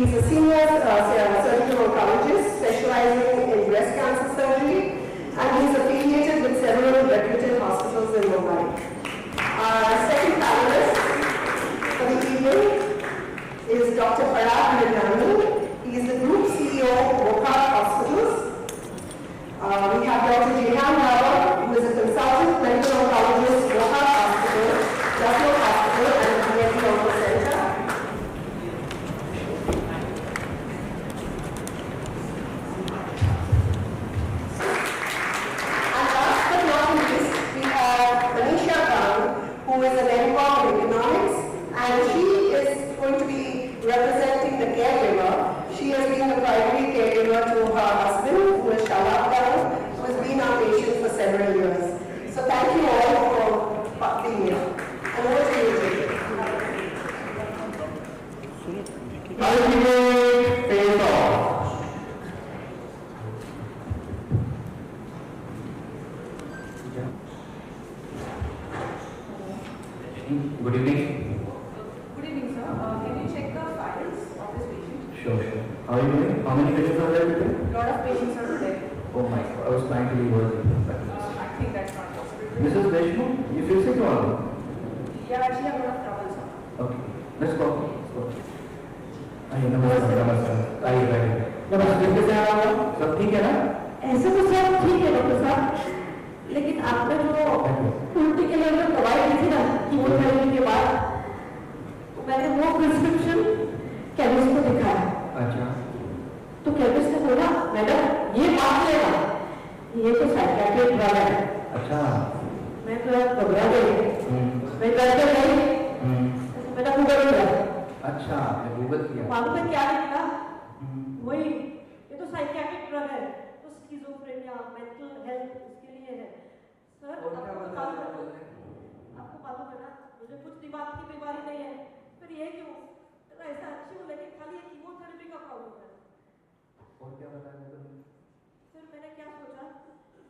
He's a senior surgical oncologist specializing in breast cancer surgery, and he's affiliated with several reputed hospitals in Mumbai. Our second panelist for the evening is Dr. Parag Nirnani. He is the Group CEO of Wockhardt Hospitals. We have Dr. Jehan Rao, who is a consultant medical oncologist, Wockhardt Hospital, Lucknow Hospital, and Community Onco Center. And last but not least, we have Manisha Brown, who is an MCOM in economics, and she is going to be representing the caregiver. She has been the primary caregiver to her husband, who is Shalabh Brown, who has been our patient for several years. So thank you all for being here. And over to you, Jay. Ultimate face-off. Good evening. Good evening, sir. Can you check the files of this patient? Sure. How are you doing? How many patients are there today? A lot of patients are today. Oh my God, I was trying to leave early. I think that's not possible. Mrs. Deshmukh, you feel sick or? Yeah, actually, I'm a lot of trouble, sir. Okay, let's go. नमस्कार आइए नमस्ते कैसे हैं आप सब ठीक है ना ऐसे तो सब ठीक है डॉक्टर साहब, लेकिन आपने जो उल्टी के लिए जो दवाई दी थी ना कीमोथेरेपी के बाद, तो मैंने वो प्रिस्क्रिप्शन केमिस्ट को दिखाया। अच्छा तो केमिस्ट ने बोला मैडम ये बात लेगा, ये तो साइकियाट्रिक ड्रग है। अच्छा मैं तो घबरा गई, मैं डर गई, मैंने गूगल किया। अच्छा मैं गूगल किया, मालूम है क्या निकला? वही, ये तो साइकियाट्रिक ड्रग है, तो स्किज़ोफ्रेनिया, मेंटल हेल्थ इसके लिए है। सर आपको मालूम है ना, मुझे कुछ दिमाग की बीमारी नहीं है, फिर ये क्यों? ऐसा अच्छी हूँ लेकिन खाली कीमोथेरेपी का प्रॉब्लम है। और क्या बताया तुमने? फिर मैंने क्या सोचा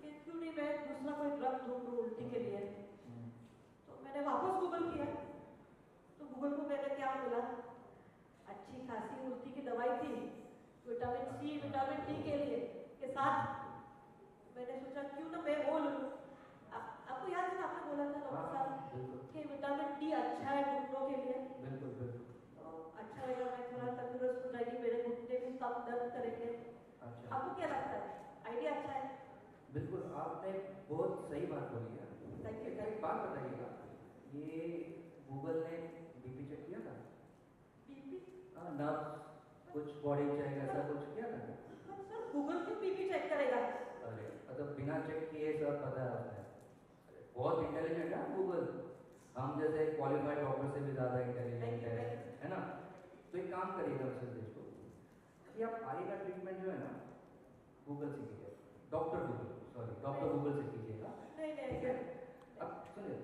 कि क्यों नहीं मैं दूसरा कोई ड्रग ढूंढूं उल्टी के लिए। तो मैंने वापस गूगल किया, तो गूगल को मैंने क्या बोला, अच्छी खासी उल्टी की दवाई थी विटामिन सी विटामिन डी के लिए के साथ। मैंने सोचा क्यों ना मैं वो लूँ। आपको याद है ना आपने बोला था डॉक्टर साहब कि विटामिन डी अच्छा है घुटनों के लिए। बिल्कुल बिल्कुल। तो अच्छा रहेगा, मैं थोड़ा तंदुरुस्त हो जाएगी, मेरे घुटने भी कम दर्द करेंगे। अच्छा आपको क्या लगता है, आइडिया अच्छा है? बिल्कुल, आपने बहुत सही बात बोली है। Thank you. एक बात बताइएगा, ये गूगल ने बीपी चेक किया था? बीपी? हाँ, नर्व्स कुछ बॉडी चेक ऐसा कुछ किया था? सर गूगल क्यों बीपी चेक करेगा? अरे मतलब बिना चेक किए सब पता है आपने। बहुत इंटेलिजेंट है गूगल, हम जैसे क्वालिफाइड डॉक्टर से भी ज़्यादा इंटेलिजेंट है ना। तो एक काम करिएगा मिसेस देशमुख कि आप आई का ट्रीटमेंट जो है ना गूगल से कीजिए, डॉक्टर गूगल से कीजिएगा। ठीक है, अब सुनिए,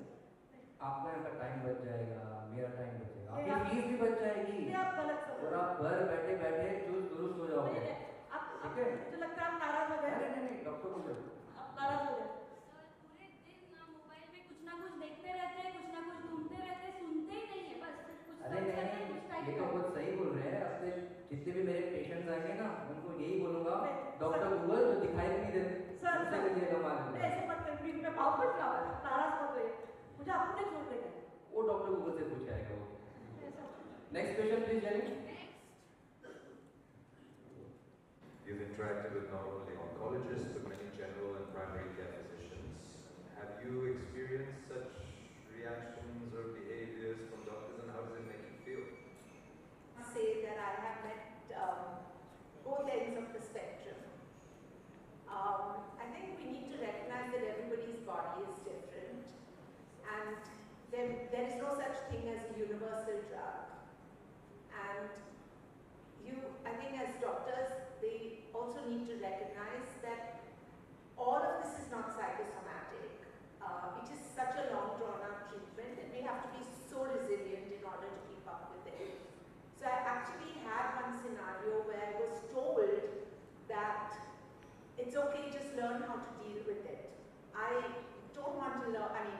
आपका यहाँ का टाइम बच जाएगा, मेरा टाइम बचेगा, आपकी फीस भी बच जाएगी और आप घर बैठे बैठे चुस्त दुरुस्त हो जाओगे। ठीक है, मुझे लगता है आप नाराज हो गए। नहीं डॉक्टर को आप नाराज हो गए। पूरे दिन मोबाइल में कुछ ना कुछ देखते रहते हैं, कुछ ना कुछ ढूंढते रहते हैं, सुनते ही नहीं है बस कुछ अरे नहीं, ये तो बहुत सही बोल रहे हैं। अब से जितने भी मेरे पेशेंट्स आएंगे ना उनको यही बोलूंगा, डॉक्टर गूगल जो दिखाई भी नहीं देते सर करिए कमाल। ऐसे मत करिए, मैं भाव पर नाराज मत होइए, मुझे अपने छोड़ देंगे। वो डॉक्टर गूगल से पूछ आएगा वो। नेक्स्ट पेशेंट प्लीज जाइए। You've interacted with not only oncologists but many general and primary care physicians. Have you experienced such reactions or behaviors from doctors, and how does it make you feel? Say that I have met both ends of the spectrum. I think we need to recognize that everybody's body is different, and there is no such thing as a universal drug. And I think as doctors, they also need to recognize that all of this is not psychosomatic. It is such a long drawn-out treatment that we have to be so resilient in order to keep up with it. So I actually had one scenario where I was told that it's okay, just learn how to deal with it. I don't want to learn,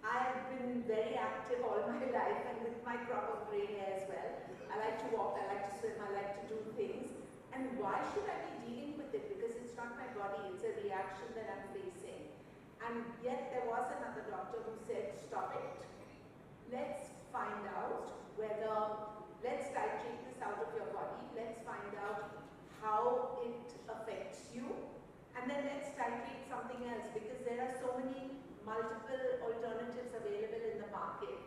I have been very active active all my life and with my crop of grey hair as well. I like to walk, I like to swim, I like to do things. And why should I be dealing with it? Because it's not my body, it's a reaction that I'm facing. And yet there was another doctor who said, stop it. Let's find out whether, let's titrate this out of your body. Let's find out how it affects you. And then let's titrate something else, because there are so many multiple alternatives available in the market.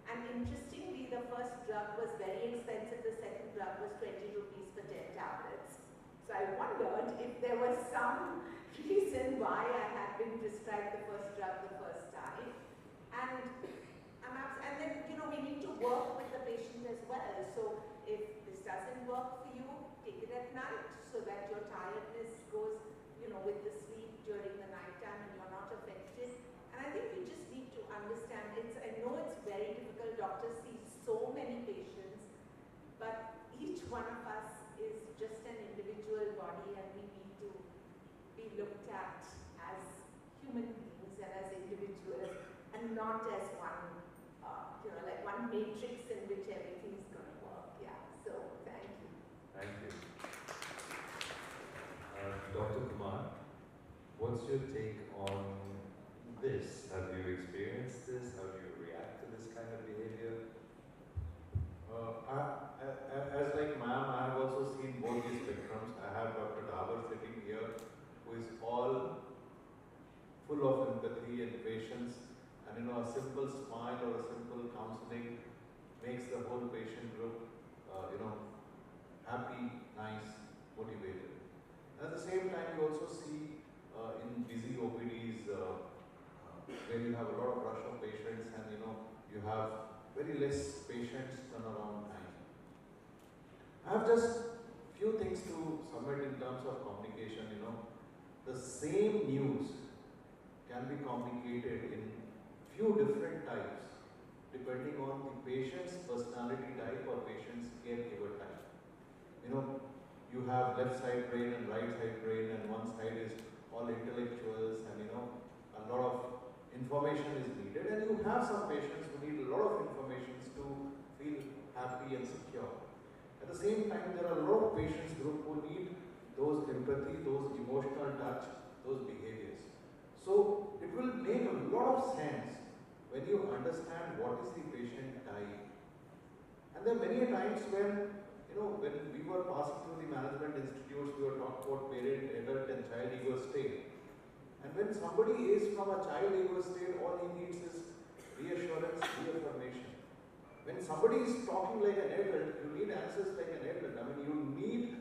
And interestingly, the first drug was very expensive, the second drug was 20 rupees for 10 tablets. So I wondered if there was some reason why I had been prescribed the first drug the first time. And then, you know, we need to work with the patient as well. So if this doesn't work for you, take it at night so that your tiredness goes, you know, with the sleep during the night time and you're not affected. And I think we just need to understand, I know it's very difficult, doctors see so many patients, but each one of us is just an individual body and we need to be looked at as human beings and as individuals and not as one, you know, like one matrix in which everything's going to work. Yeah, so thank you. Thank you. Dr. Kumar, what's your take on this? Have you experienced this? How do you react to this kind of behavior? As like ma'am, I have also seen both these spectrums. I have Dr. Dabur sitting here, who is all full of empathy and patience, and you know, a simple smile or a simple counseling makes the whole patient group, you know, happy, nice, motivated. At the same time, you also see in busy OPDs where you have a lot of rush of patients and you know you have very less patients turnaround time. I have just few things to submit in terms of communication. You know, the same news can be communicated in few different types depending on the patient's personality type or patient's caregiver type. You know, you have left side brain and right side brain, and one side is all intellectuals, and you know, a lot of information is needed, and you have some patients who need a lot of information to feel happy and secure. At the same time, there are a lot of patients group who need those empathy, those emotional touch, those behaviors. So it will make a lot of sense when you understand what is the patient type. And there are many times when, you know, when we were passing through the management institutes, we were talking about parent, adult and child ego state. And when somebody is from a child ego state, all he needs is reassurance, reaffirmation. When somebody is talking like an adult, you need answers like an adult. I mean, you need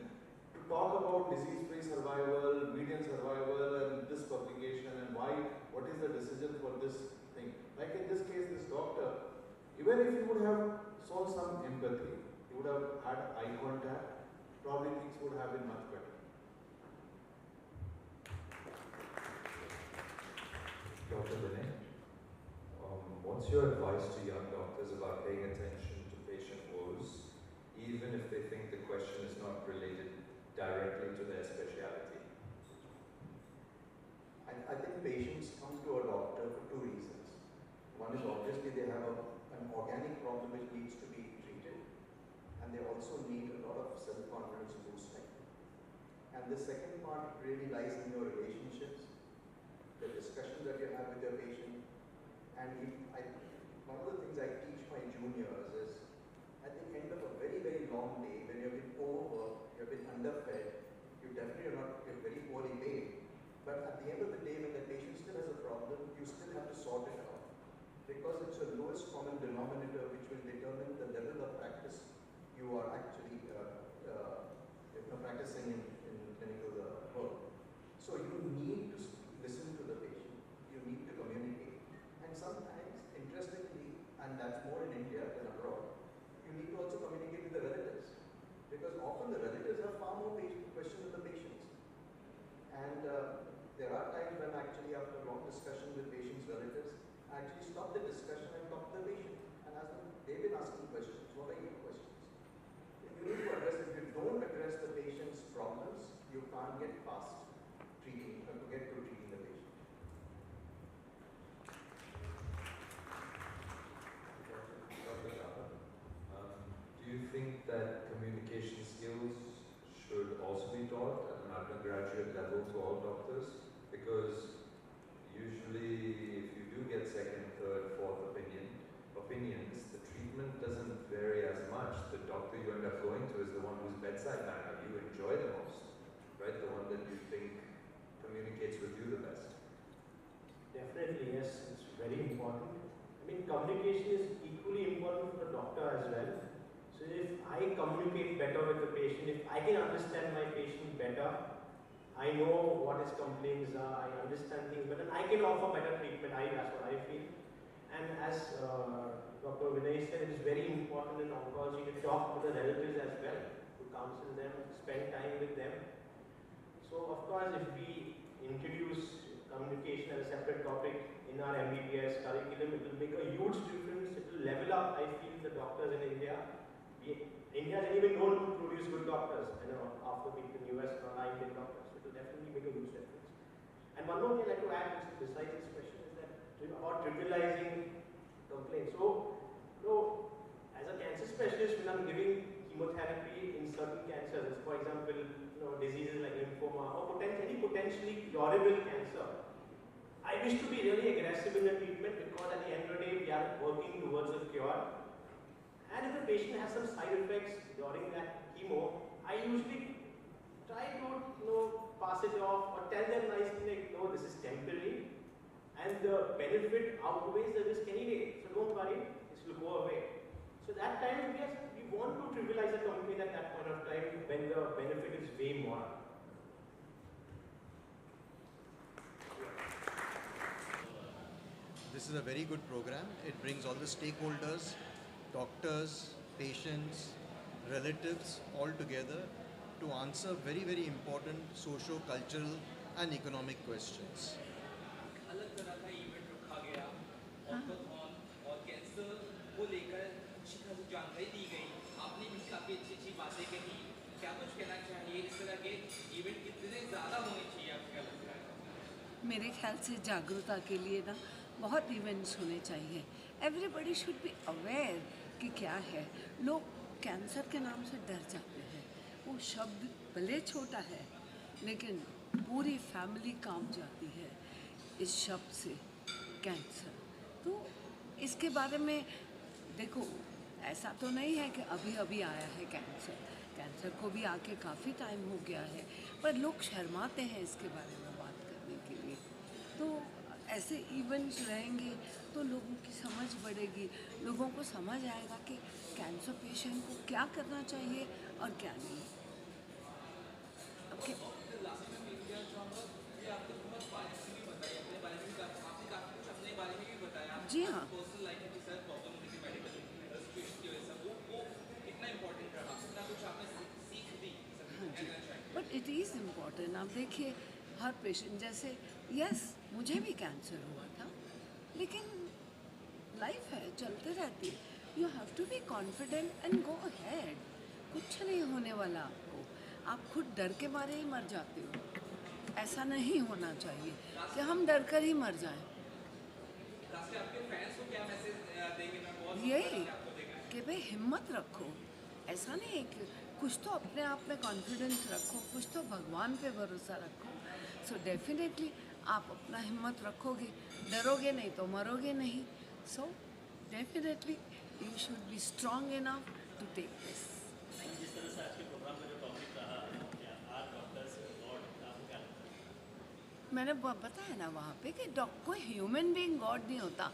to talk about disease-free survival, median survival, and this publication, and why, what is the decision for this thing. Like in this case, this doctor, even if he would have shown some empathy, he would have had eye contact, probably things would have been much better. Dr. Vinay, what's your advice to young doctors about paying attention to patient woes, even if they think the question is not related directly to their specialty? I think patients come to a doctor for two reasons. One is obviously they have an organic problem which needs to be treated, and they also need a lot of self-confidence boosting. And the second part really lies in your relationships, the discussions that you have with your patient. And one of the things I teach my juniors is, at the end of a very, very long day, when you've been overworked, you've been underfed, you definitely are not, you're very poorly paid. But at the end of the day, when the patient still has a problem, you still have to sort it out. Because it's your lowest common denominator which will determine the level of practice you are actually practicing in clinical work. So you need to listen to the patient, you need to communicate. And sometimes, interestingly, and that's more in India than abroad, you need to also communicate with the relatives. Because often the relatives have far more questions than the patients. And there are times when actually after a long discussion with patients' relatives, I actually stop the discussion and talk to the patient and ask them, they've been asking questions, what are your questions? You need to address, if you don't address the patient's problems, you can't get past treating, to get to treating the patient. communicates with you the best? Definitely, yes, it's very important. I mean, communication is equally important for the doctor as well. So if I communicate better with the patient, if I can understand my patient better, I know what his complaints are, I understand things better, and I can offer better treatment. That's what I feel. And as Dr. Vinay said, it is very important in oncology to talk to the relatives as well, to counsel them, spend time with them. So of course, if we introduce communication as a separate topic in our MBBS curriculum, it will make a huge difference. It will level up, I feel, the doctors in India. India is anyway known to produce good doctors, after being the US or Indian doctors. It will definitely make a huge difference. And one more thing I'd like to add, besides this question, is that about trivializing complaints. So, as a cancer specialist, when I'm giving chemotherapy in certain cancers, for example, diseases like lymphoma or any potentially curable cancer, I wish to be really aggressive in the treatment, because at the end of the day, we are working towards a cure. And if the patient has some side effects during that chemo, I usually try to pass it off or tell them nicely, like, no, this is temporary, and the benefit outweighs the risk anyway. So don't worry, this will go away. So that time, yes, we want to trivialize the complaint at that point of time when the benefit is way more. This is a very good program. It brings all the stakeholders, doctors, patients, relatives all together to answer very, very important socio-cultural and economic questions. अलग तरह का event रखा गया, ऑर्थोथॉन और cancer को लेकर शिक्षा को जानकारी दी गई, आपने भी काफ़ी अच्छी बातें कही, क्या कुछ कहना चाहिए? इस तरह के इवेंट कितने ज़्यादा होने चाहिए, आपको क्या लगता है? मेरे ख्याल से जागरूकता के लिए ना बहुत इवेंट्स होने चाहिए. एवरीबडी शुड बी अवेयर कि क्या है. लोग कैंसर के नाम से डर जाते हैं. वो शब्द भले छोटा है, लेकिन पूरी फैमिली काम जाती है इस शब्द से, कैंसर. तो इसके बारे में देखो, ऐसा तो नहीं है कि अभी अभी आया है कैंसर. कैंसर को भी आके काफ़ी टाइम हो गया है, पर लोग शर्माते हैं इसके बारे में बात करने के लिए. तो ऐसे इवेंट्स रहेंगे तो लोगों की समझ बढ़ेगी, लोगों को समझ आएगा कि कैंसर पेशेंट को क्या करना चाहिए और क्या नहीं. ओके. जी हाँ. But it is important. आप देखिए, हर पेशेंट, जैसे यस मुझे भी कैंसर हुआ था, लेकिन लाइफ है, चलते रहती है. You have to be confident and go ahead. कुछ नहीं होने वाला आपको. आप खुद डर के मारे ही मर जाते हो. ऐसा नहीं होना चाहिए कि हम डर कर ही मर जाएं. यही कि भाई हिम्मत रखो. ऐसा नहीं है कि कुछ तो अपने आप में कॉन्फिडेंस रखो, कुछ तो भगवान पे भरोसा रखो. सो डेफिनेटली आप अपना हिम्मत रखोगे, डरोगे नहीं तो मरोगे नहीं. So definitely you should be strong enough to take this. जिस तरह से आज के प्रोग्राम में जो टॉपिक रहा, आर डॉक्टर्स गॉड, आपको क्या लगता है? मैंने बताया ना वहाँ पे कि कोई ह्यूमन बीइंग गॉड नहीं होता,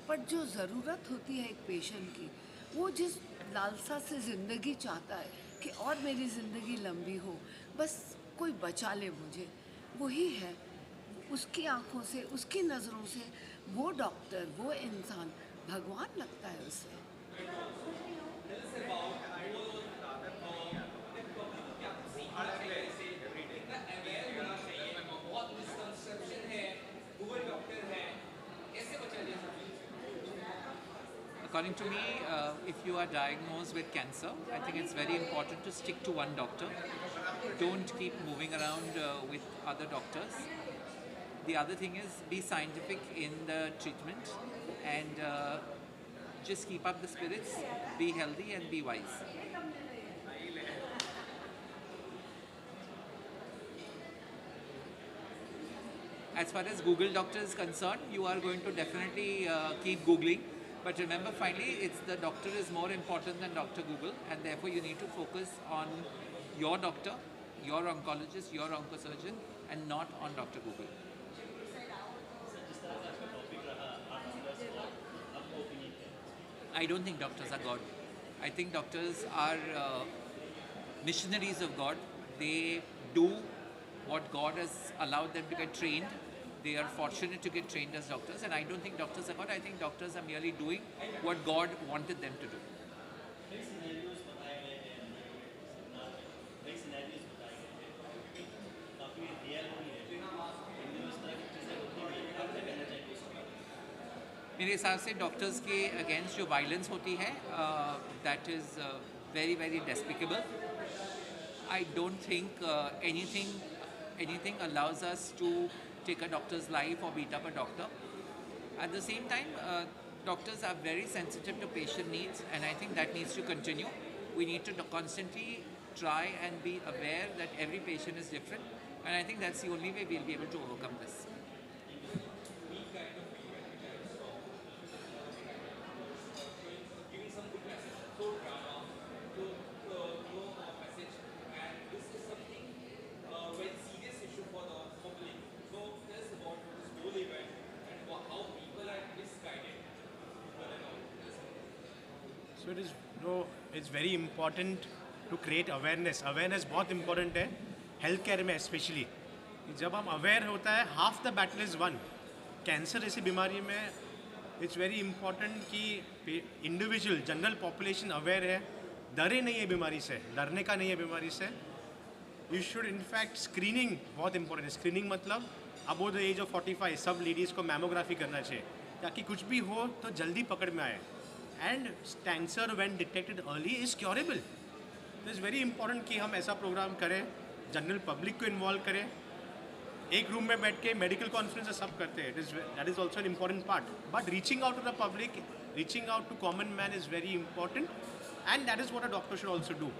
पर जो ज़रूरत होती है एक पेशेंट की, वो जिस लालसा से ज़िंदगी चाहता है कि और मेरी ज़िंदगी लंबी हो, बस कोई बचा ले मुझे, वही है. उसकी आँखों से, उसकी नज़रों से वो डॉक्टर, वो इंसान भगवान लगता है उसे. According to me, if you are diagnosed with cancer, I think it's very important to stick to one doctor. Don't keep moving around with other doctors. The other thing is be scientific in the treatment and just keep up the spirits, be healthy and be wise. As far as Google Doctor is concerned, you are going to definitely keep Googling. But remember, finally, it's the doctor is more important than Dr. Google, and therefore you need to focus on your doctor, your oncologist, your oncosurgeon, and not on Dr. Google. I don't think doctors are God. I think doctors are missionaries of God. They do what God has allowed them to get trained. They are fortunate to get trained as doctors, and I don't think doctors are God. I think doctors are merely doing what God wanted them to do. मेरे हिसाब से doctors के against जो violence होती है that is very very despicable. I don't think anything allows us to take a doctor's life or beat up a doctor. At the same time, doctors are very sensitive to patient needs, and I think that needs to continue. We need to constantly try and be aware that every patient is different, and I think that's the only way we'll be able to overcome this. So it's very important to create awareness. Awareness बहुत important है health care में specially. जब हम aware होता है half the battle is one. Cancer जैसी बीमारी में इट्स वेरी इंपॉर्टेंट कि इंडिविजुअल जनरल पॉपुलेशन अवेयर है, डरे नहीं है बीमारी से, डरने का नहीं है बीमारी से. यू शुड इनफैक्ट स्क्रीनिंग बहुत इंपॉर्टेंट है. स्क्रीनिंग मतलब अबो द एज ऑफ 45 सब लेडीज़ को मैमोग्राफी करना चाहिए ताकि कुछ भी हो तो जल्दी पकड़ में आए. And cancer when detected early is curable. तो इट्स वेरी इंपॉर्टेंट कि हम ऐसा प्रोग्राम करें, जनरल पब्लिक को इन्वॉल्व करें. एक रूम में बैठ के मेडिकल कॉन्फ्रेंस सब करते हैं, that is also an important part. But reaching out to the public, reaching out to common man is very important, and that is what a doctor should also do.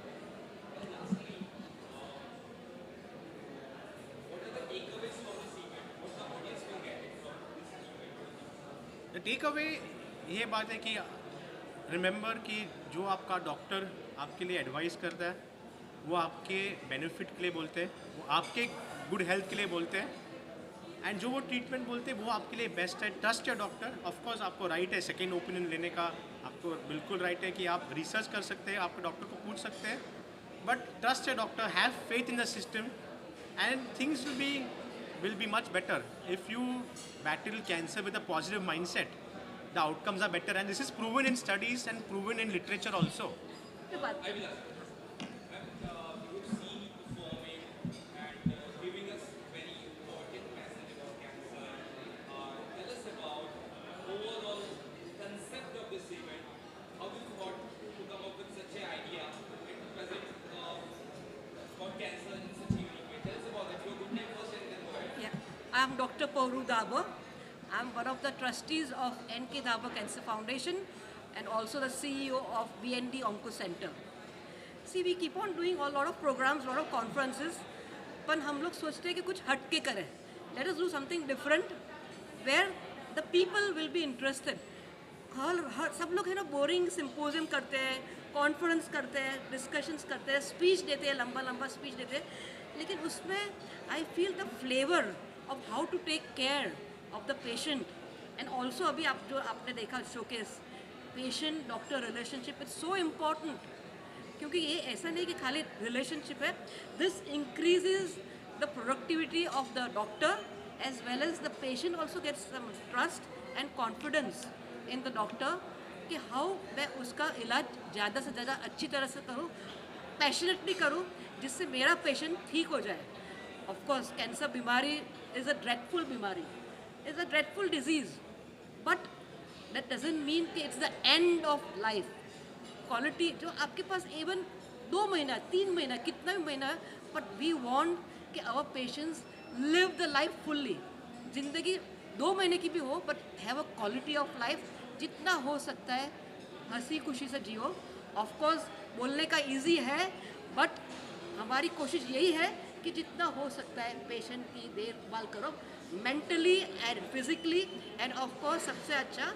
The take away ये बात है कि remember कि जो आपका doctor आपके लिए advice करता है वो आपके बेनिफिट के लिए बोलते हैं, वो आपके गुड हेल्थ के लिए बोलते हैं. एंड जो वो ट्रीटमेंट बोलते हैं वो आपके लिए बेस्ट है. Trust your doctor. ऑफकोर्स आपको राइट है सेकेंड ओपिनियन लेने का, आपको बिल्कुल राइट है कि आप रिसर्च कर सकते हैं, आपके डॉक्टर को पूछ सकते हैं. But trust your doctor, have faith in the system, and things will be much better if you battle cancer with a positive mindset. The outcomes are better, and this is proven in studies and proven in literature also. I am Dr. Pauru Dabar. I am one of the trustees of N.K. Dabar Cancer Foundation and also the CEO of BND Onco Center. See, we keep on doing a lot of programs, a lot of conferences, पर हम लोग सोचते हैं कि कुछ हट के करें. Let us do something different where the people will be interested. सब लोग है ना बोरिंग सिम्पोजियम करते हैं, कॉन्फ्रेंस करते हैं, डिस्कशंस करते हैं, स्पीच देते हैं, लंबा लंबा स्पीच देते हैं, लेकिन उसमें I feel the flavour of how to take care of the patient. And also अभी आप जो आपने देखा showcase patient doctor relationship is so important, क्योंकि ये ऐसा नहीं कि खाली relationship है. This increases the productivity of the doctor as well as the patient also gets some trust and confidence in the doctor कि how मैं उसका इलाज ज़्यादा से ज़्यादा अच्छी तरह से करूँ, passionately करूँ, जिससे मेरा patient ठीक हो जाए. Of course, cancer बीमारी is a dreadful बीमारी, is a dreadful disease, but that doesn't mean कि it's the end of life. Quality जो आपके पास even 2 महीना 3 महीना कितना भी महीना, but we want कि our patients live the life fully. जिंदगी 2 महीने की भी हो, but have a quality of life जितना हो सकता है हंसी खुशी से जियो. Of course बोलने का easy है, but हमारी कोशिश यही है कि जितना हो सकता है पेशेंट की देखभाल करो, mentally and physically end of course सबसे अच्छा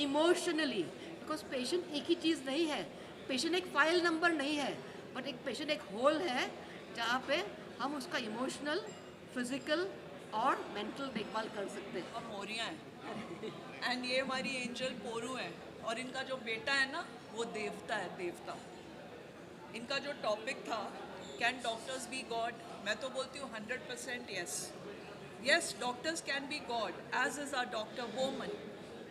इमोशनली, बिकॉज पेशेंट एक ही चीज़ नहीं है, पेशेंट एक फाइल नंबर नहीं है, बट एक पेशेंट एक होल है जहाँ पे हम उसका इमोशनल फिजिकल और मेंटल देखभाल कर सकते हैं। हम मोरियाँ हैं एंड ये हमारी एंजल पोरू है और इनका जो बेटा है ना वो देवता है, देवता। इनका जो टॉपिक था कैन डॉक्टर्स बी गॉड, मैं तो बोलती हूँ 100% yes. Yes, doctors can be God, as is our Dr. Bowman.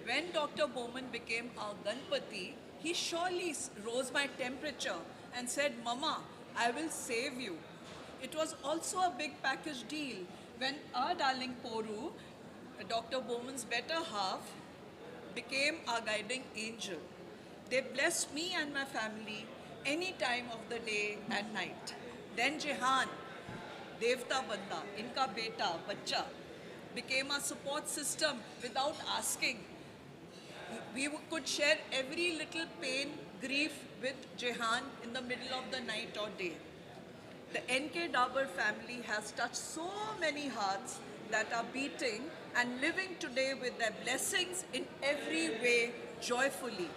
When Dr. Bowman became our Ganpati, he surely rose my temperature and said, Mama, I will save you. It was also a big package deal when our darling Poru, Dr. Bowman's better half, became our guiding angel. They blessed me and my family any time of the day and night. Then Jehan, Devta Banda, inka beta, bachcha, became a support system without asking. We could share every little pain, grief with Jehan in the middle of the night or day. The NK Dabur family has touched so many hearts that are beating and living today with their blessings in every way joyfully.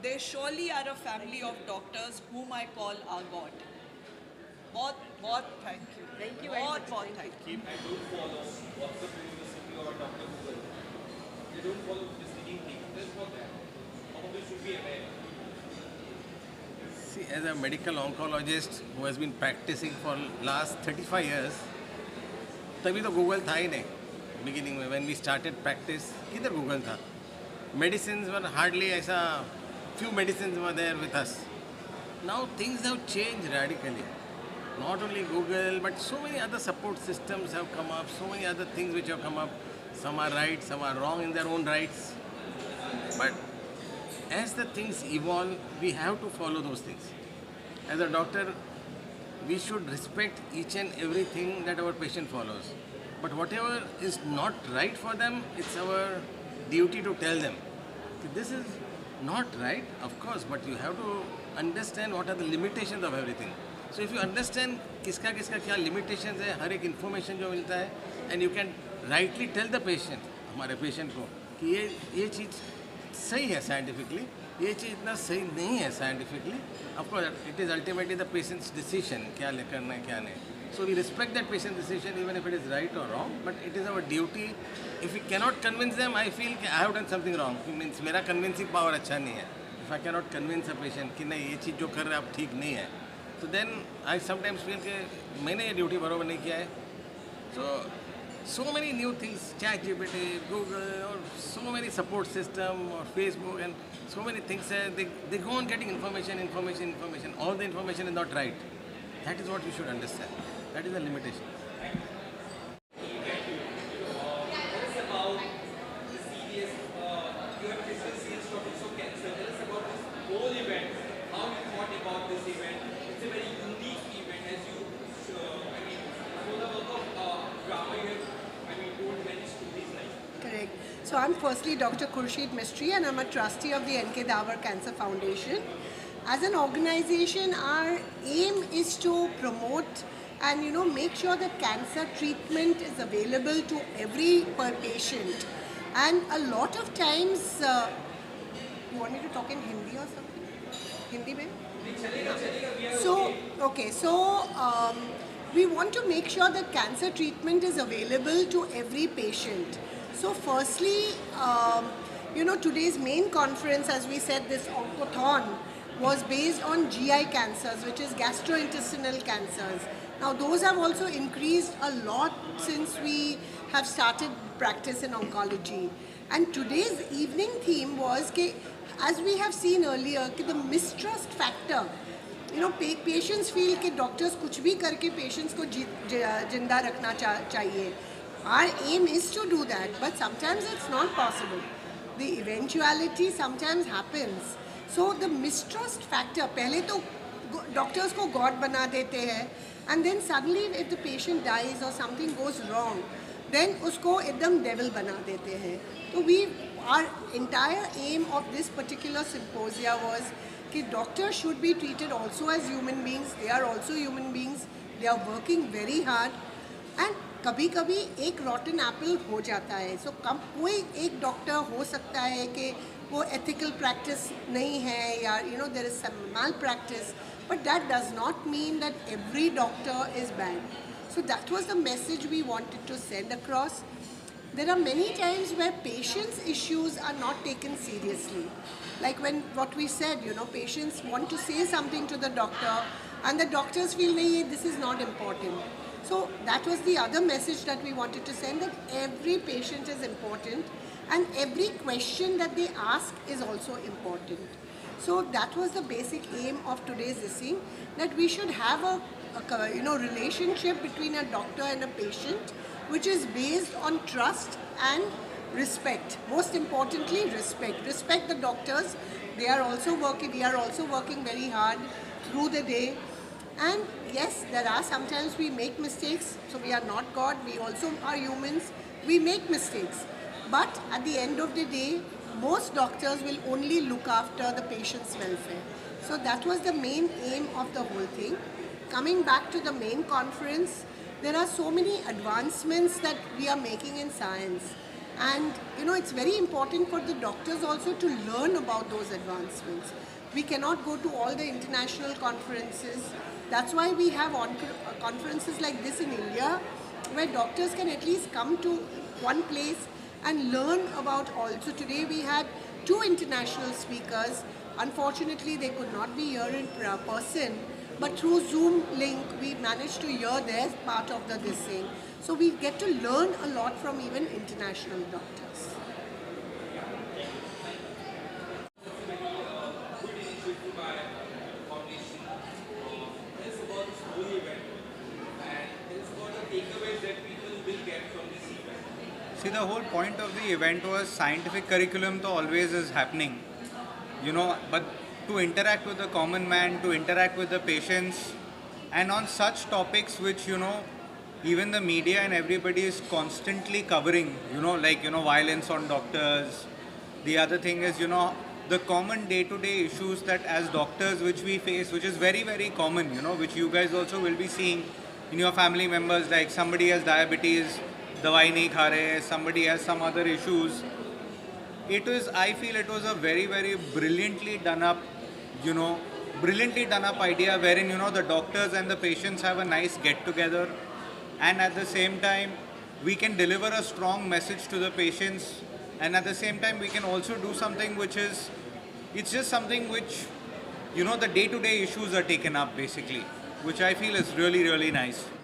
They surely are a family of doctors whom I call our God. बहुत thank you. Thank you very much. बहुत thank you. I don't follow WhatsApp University or Dr. Google. They don't follow misleading things. That's not that. How we should be aware. See, as a medical oncologist who has been practicing for last 35 years, तभी तो Google था ही नहीं. Beginning में when we started practice, किधर Google था? Medicines were hardly ऐसा, few medicines were there with us. Now things have changed radically. Not only Google, but so many other support systems have come up, so many other things which have come up. Some are right, some are wrong in their own rights. But as the things evolve, we have to follow those things. As a doctor, we should respect each and everything that our patient follows. But whatever is not right for them, it's our duty to tell them. This is not right, of course, but you have to understand what are the limitations of everything. So if you understand किसका किसका क्या limitations है, हर एक information जो मिलता है, and you can rightly tell the patient, हमारे patient को कि ये चीज़ सही है scientifically, ये चीज़ इतना सही नहीं है scientifically. Of course, it is ultimately the patient's decision क्या करना है क्या नहीं. So we respect that patient's decision even if it is right or wrong, but it is our duty. If we cannot convince them, I feel कि I have done something wrong. It means मेरा convincing power अच्छा नहीं है. If I cannot convince a patient कि नहीं ये चीज़ जो कर रहे हैं आप ठीक नहीं है, so then I sometimes feel कि मैंने ये ड्यूटी बराबर नहीं किया है. So many new things, ChatGPT, Google, or so many support system, or Facebook, and so many things. They go on getting information. All the information is not right. That is what you should understand. That is the limitation. So I'm firstly Dr. Khurshid Mistry and I'm a trustee of the NK Dabur Cancer Foundation. As an organization, our aim is to promote and make sure that cancer treatment is available to every patient. And a lot of times, you want me to talk in Hindi or something? Hindi mein? We want to make sure that cancer treatment is available to every patient. So firstly, today's main conference, as we said, this Oncothon, was based on GI cancers, which is gastrointestinal cancers. Now those have also increased a lot since we have started practice in oncology. And today's evening theme was, as we have seen earlier, the mistrust factor. Patients feel that doctors kuch bhi karke patients ko jinda rakhna chahiye. Our aim is to do that, but sometimes it's not possible. The eventuality sometimes happens. So the mistrust factor, pehle to doctors ko God bana dete hai, and then suddenly if the patient dies or something goes wrong, then usko ekdam devil bana dete hai. So our entire aim of this particular symposia was that doctors should be treated also as human beings. They are also human beings. They are working very hard, and कभी-कभी एक rotten apple हो जाता है. So कोई एक doctor हो सकता है कि वो ethical practice नहीं है या there is some malpractice, but that does not mean that every doctor is bad. So that was the message we wanted to send across. There are many times where patients' issues are not taken seriously. Like when what we said, patients want to say something to the doctor and the doctors feel, "Nahi, this is not important." So that was the other message that we wanted to send, that every patient is important and every question that they ask is also important. So that was the basic aim of today's thing, that we should have a relationship between a doctor and a patient which is based on trust and respect. Most importantly, respect. Respect the doctors. We are also working very hard through the day. And yes, there are sometimes we make mistakes. So we are not God. We also are humans. We make mistakes. But at the end of the day, most doctors will only look after the patient's welfare. So that was the main aim of the whole thing. Coming back to the main conference, there are so many advancements that we are making in science. And it's very important for the doctors also to learn about those advancements. We cannot go to all the international conferences. That's why we have conferences like this in India, where doctors can at least come to one place and learn about all. So today we had 2 international speakers. Unfortunately, they could not be here in person, but through Zoom link, we managed to hear their part of this thing. So we get to learn a lot from even international doctors. See, the whole point of the event was scientific curriculum to always is happening, but to interact with the common man, to interact with the patients, and on such topics which, even the media and everybody is constantly covering, violence on doctors. The other thing is, the common day-to-day issues that as doctors which we face, which is very, very common, which you guys also will be seeing in your family members, like somebody has diabetes, dawai nahi kha rahe, somebody has some other issues. I feel it was a very, very brilliantly done up idea wherein, the doctors and the patients have a nice get-together, and at the same time, we can deliver a strong message to the patients, and at the same time, we can also do something it's just something which, the day-to-day issues are taken up basically, which I feel is really, really nice.